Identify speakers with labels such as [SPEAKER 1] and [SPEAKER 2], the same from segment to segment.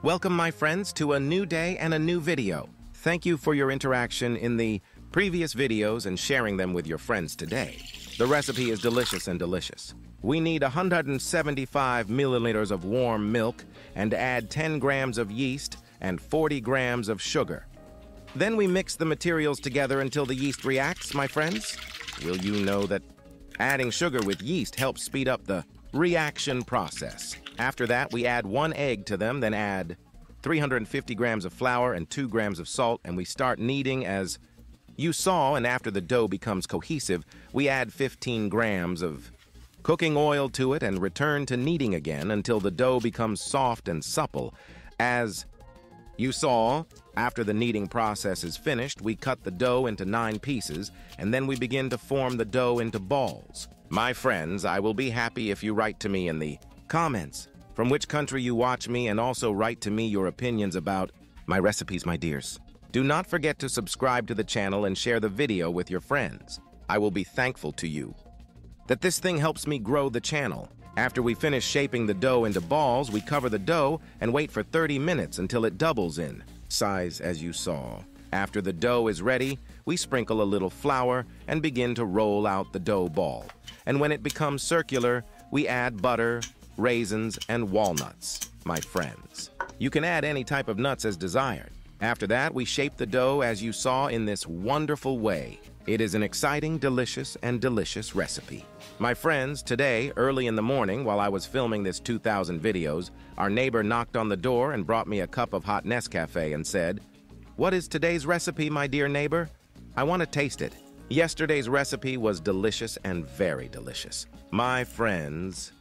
[SPEAKER 1] Welcome, my friends, to a new day and a new video. Thank you for your interaction in the previous videos and sharing them with your friends today. The recipe is delicious and delicious. We need 175 milliliters of warm milk and add 10 grams of yeast and 40 grams of sugar. Then we mix the materials together until the yeast reacts, my friends. Will you know that adding sugar with yeast helps speed up the reaction process? After that, we add 1 egg to them, then add 350 grams of flour and 2 grams of salt, and we start kneading as you saw, and after the dough becomes cohesive, we add 15 grams of cooking oil to it and return to kneading again until the dough becomes soft and supple. As you saw, after the kneading process is finished, we cut the dough into 9 pieces, and then we begin to form the dough into balls. My friends, I will be happy if you write to me in the comments from which country you watch me, and also write to me your opinions about my recipes, my dears. Do not forget to subscribe to the channel and share the video with your friends. I will be thankful to you that this thing helps me grow the channel. After we finish shaping the dough into balls, we cover the dough and wait for 30 minutes until it doubles in size, as you saw. After the dough is ready, we sprinkle a little flour and begin to roll out the dough ball. And when it becomes circular, we add butter, raisins, and walnuts, my friends. You can add any type of nuts as desired. After that, we shape the dough as you saw in this wonderful way. It is an exciting, delicious recipe. My friends, today, early in the morning, while I was filming this 2000 videos, our neighbor knocked on the door and brought me a cup of hot Nescafe and said, "What is today's recipe, my dear neighbor? I want to taste it." Yesterday's recipe was delicious and very delicious. My friends,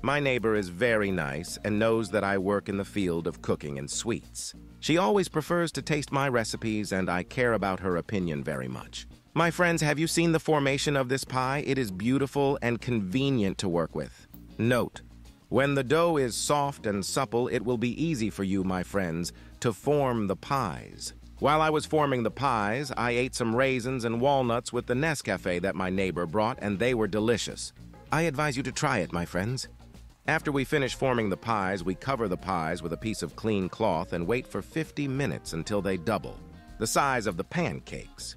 [SPEAKER 1] my neighbor is very nice and knows that I work in the field of cooking and sweets. She always prefers to taste my recipes, and I care about her opinion very much. My friends, have you seen the formation of this pie? It is beautiful and convenient to work with. Note, when the dough is soft and supple, it will be easy for you, my friends, to form the pies. While I was forming the pies, I ate some raisins and walnuts with the Nescafe that my neighbor brought, and they were delicious. I advise you to try it, my friends. After we finish forming the pies, we cover the pies with a piece of clean cloth and wait for 50 minutes until they double, the size of the pancakes.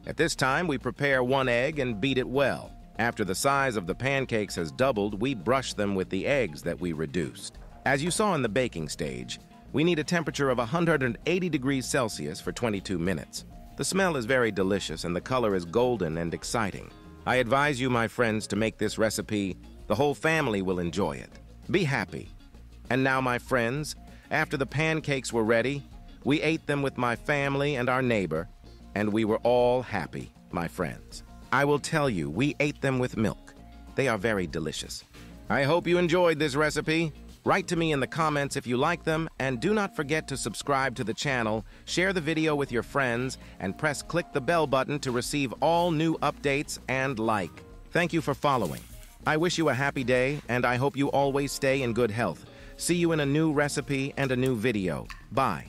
[SPEAKER 1] At this time, we prepare 1 egg and beat it well. After the size of the pancakes has doubled, we brush them with the eggs that we reduced. As you saw in the baking stage, we need a temperature of 180 degrees Celsius for 22 minutes. The smell is very delicious and the color is golden and exciting. I advise you, my friends, to make this recipe. The whole family will enjoy it. Be happy. And now, my friends, after the pancakes were ready, we ate them with my family and our neighbor, and we were all happy, my friends. I will tell you, we ate them with milk. They are very delicious. I hope you enjoyed this recipe. Write to me in the comments if you like them, and do not forget to subscribe to the channel, share the video with your friends, and click the bell button to receive all new updates and like. Thank you for following. I wish you a happy day, and I hope you always stay in good health. See you in a new recipe and a new video. Bye.